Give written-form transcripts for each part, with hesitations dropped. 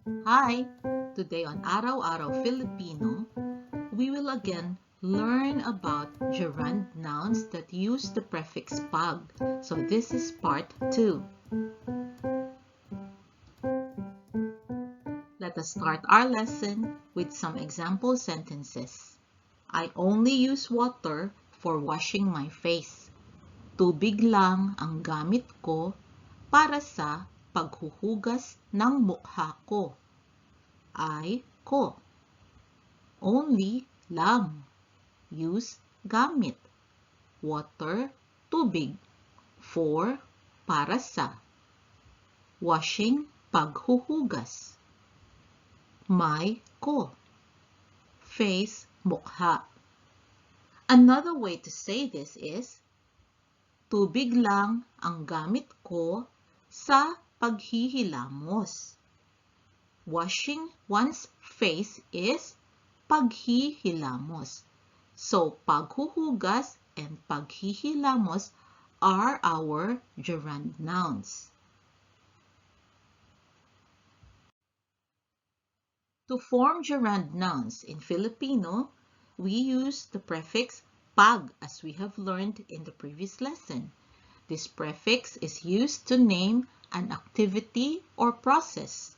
Hi! Today on Araw-Araw Filipino, we will again learn about gerund nouns that use the prefix pag. So this is part 2. Let us start our lesson with some example sentences. I only use water for washing my face. Tubig lang ang gamit ko para sa paghuhugas ng mukha ko. I ko. Only lang. Use gamit. Water, tubig. For, para sa. Washing, paghuhugas. My ko. Face, mukha. Another way to say this is, tubig lang ang gamit ko sa paghihilamos. Washing one's face is paghihilamos. So, paghuhugas and paghihilamos are our gerund nouns. To form gerund nouns in Filipino, we use the prefix pag as we have learned in the previous lesson. This prefix is used to name an activity or process.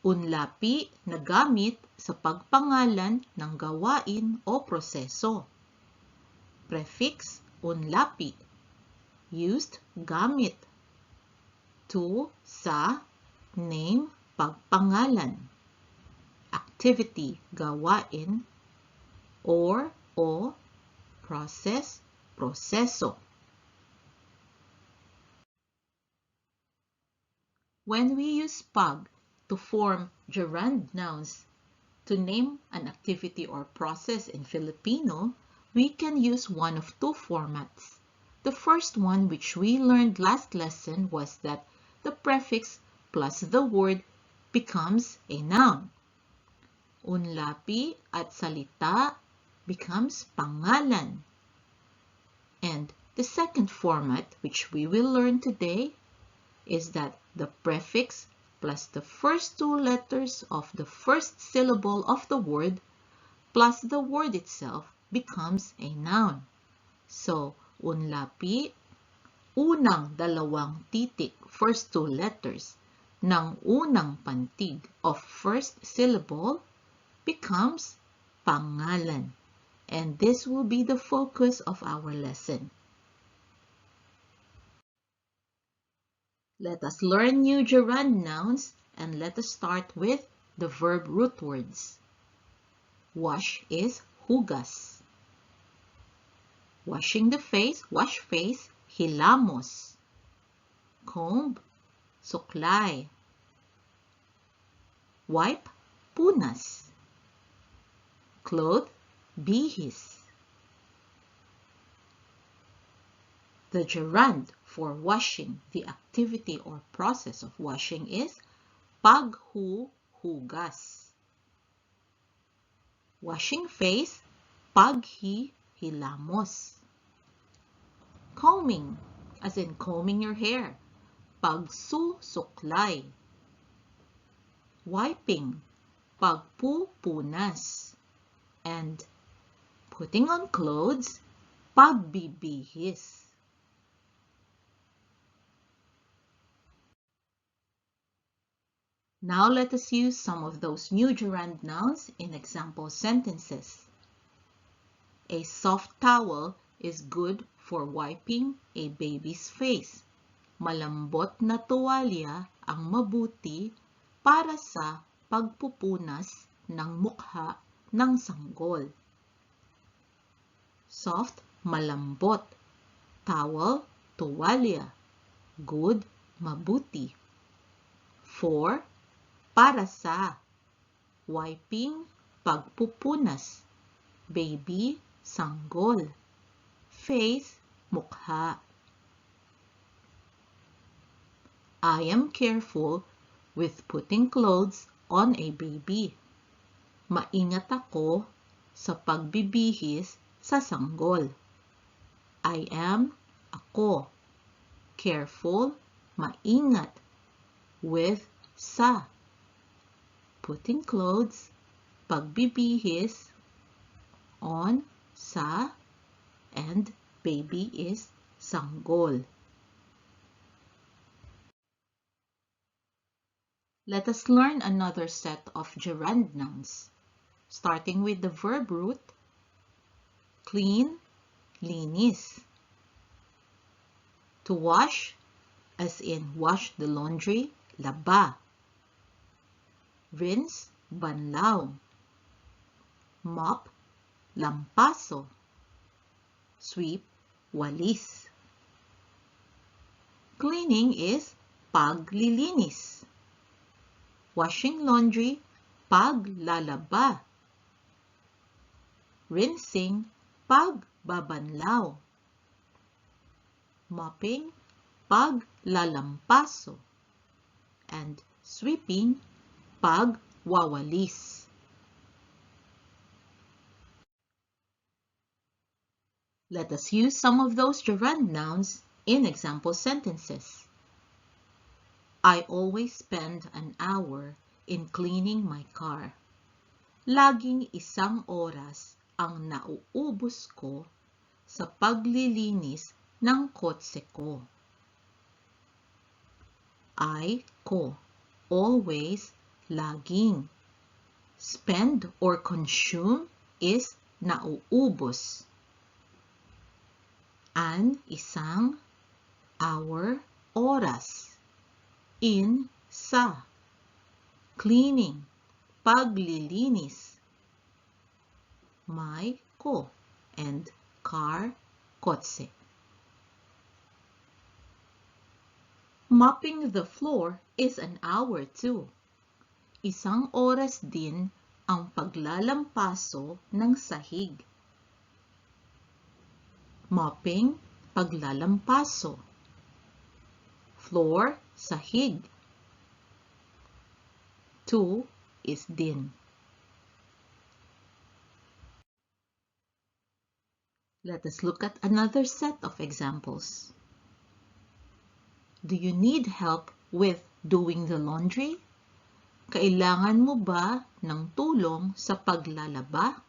Unlapi na gamit sa pagpangalan ng gawain o proseso. Prefix unlapi. Used gamit. To, sa, name, pagpangalan. Activity, gawain. Or, o, process, proseso. When we use pag to form gerund nouns to name an activity or process in Filipino, we can use one of two formats. The first one, which we learned last lesson, was that the prefix plus the word becomes a noun. Unlapi at salita becomes pangalan. And the second format, which we will learn today, is that the prefix plus the first two letters of the first syllable of the word plus the word itself becomes a noun. So, unlapi, unang dalawang titik, first two letters, ng unang pantig of first syllable becomes pangalan. And this will be the focus of our lesson. Let us learn new gerund nouns and let us start with the verb root words. Wash is hugas. Washing the face, wash face, hilamos. Comb, suklay. Wipe, punas. Clothe, bihis. The gerund for washing, the activity or process of washing, is paghuhugas. Washing face, paghihilamos. Combing, as in combing your hair, pagsusuklay. Wiping, pagpupunas. And putting on clothes, pagbibihis. Now let us use some of those new gerund nouns in example sentences. A soft towel is good for wiping a baby's face. Malambot na tuwalya ang mabuti para sa pagpupunas ng mukha ng sanggol. Soft, malambot. Towel, tuwalya. Good, mabuti. For, para sa. Wiping, pagpupunas. Baby, sanggol. Face, mukha. I am careful with putting clothes on a baby. Maingat ako sa pagbibihis sa sanggol. I am, ako. Careful, maingat. With, sa. putting clothes, pagbibihis, on, sa, and baby is sanggol. Let us learn another set of gerund nouns, starting with the verb root, clean, linis. To wash, as in wash the laundry, laba. Rinse, banlaw. Mop, lampaso. Sweep, walis. Cleaning is paglilinis. Washing laundry, paglalaba. Rinsing, pagbabanlaw. Mopping, paglalampaso. And sweeping, pagwawalis. Let us use some of those gerund nouns in example sentences. I always spend an hour in cleaning my car. Laging isang oras ang nauubos ko sa paglilinis ng kotse ko. I, ko, always, laging. Spend or consume is nauubos. An, isang, hour, oras. In, sa. Cleaning, paglilinis. My, ko, and car, kotse. Mopping the floor is an hour too. Isang oras din ang paglalampaso ng sahig. Mopping, paglalampaso. Floor, sahig. Two is din. Let us look at another set of examples. Do you need help with doing the laundry? Kailangan mo ba ng tulong sa paglalaba?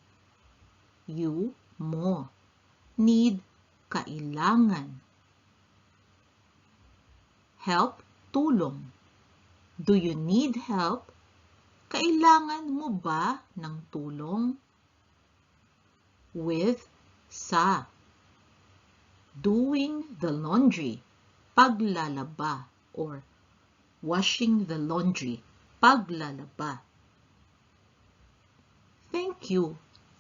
You, mo. Need, kailangan. Help, tulong. Do you need help? Kailangan mo ba ng tulong? With, sa. Doing the laundry, paglalaba, or washing the laundry, paglalaba. Thank you.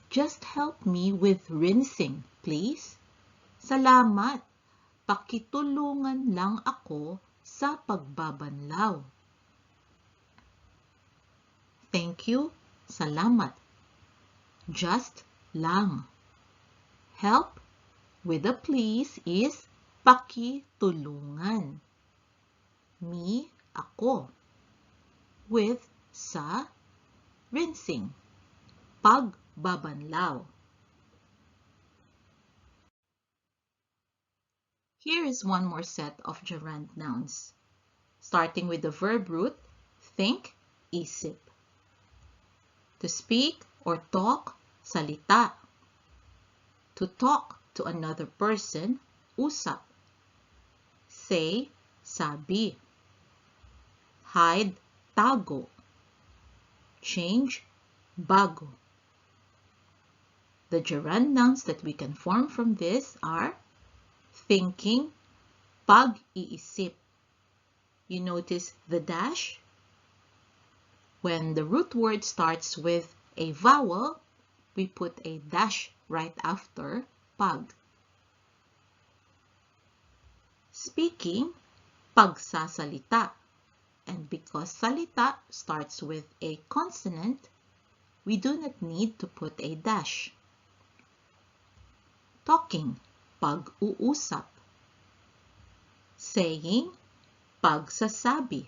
Just help me with rinsing, please. Salamat. Pakitulungan lang ako sa pagbabanlaw. Thank you. Salamat. Just lang. Help with a please is pakitulungan. Me, ako. With, sa, rinsing, pagbabanlaw. Here is one more set of gerund nouns, starting with the verb root, think, isip. To speak or talk, salita. To talk to another person, usap. Say, sabi. Hide, tago. Change, bago. The gerund nouns that we can form from this are thinking, pag-iisip. You notice the dash? When the root word starts with a vowel, we put a dash right after pag. Speaking, pagsasalita. And because salita starts with a consonant, we do not need to put a dash. Talking, pag-uusap. Saying, pagsasabi.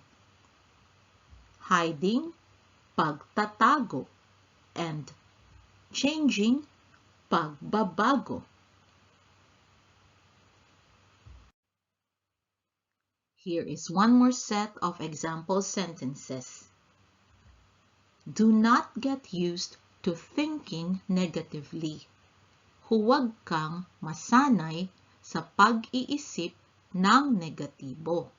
Hiding, pagtatago. And changing, pagbabago. Here is one more set of example sentences. Do not get used to thinking negatively. Huwag kang masanay sa pag-iisip ng negatibo.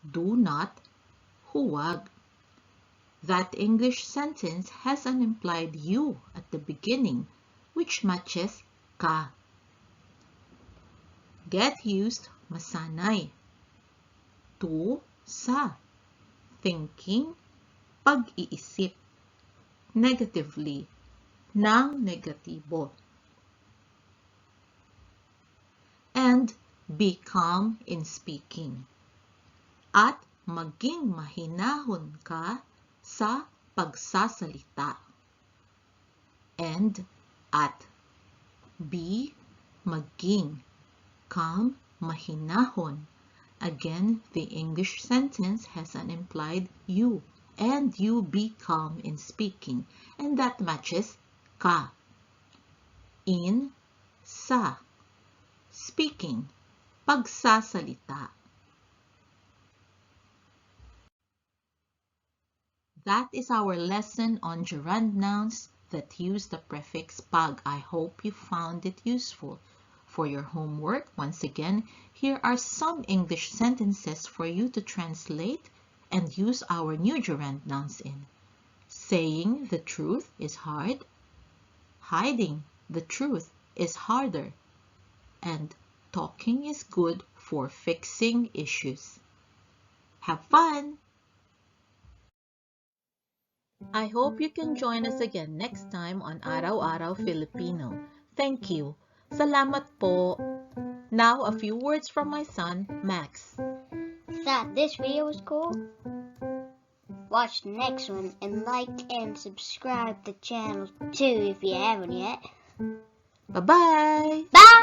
Do not, huwag. That English sentence has an implied you at the beginning, which matches ka. Get used, masanay. To, sa. Thinking, pag-iisip. Negatively, ng negatibo. And be calm in speaking. At maging mahinahon ka sa pagsasalita. And at. Be, maging. Calm, mahinahon. Again, the English sentence has an implied you. And you be calm in speaking. And that matches ka. In, sa. Speaking, pagsasalita. That is our lesson on gerund nouns that use the prefix pag. I hope you found it useful. For your homework, once again, here are some English sentences for you to translate and use our new gerund nouns in. Saying the truth is hard. Hiding the truth is harder. And talking is good for fixing issues. Have fun! I hope you can join us again next time on Araw-Araw Filipino. Thank you. Salamat po. Now, a few words from my son, Max. Thought this video was cool? Watch the next one and like and subscribe the channel too if you haven't yet. Bye-bye! Bye!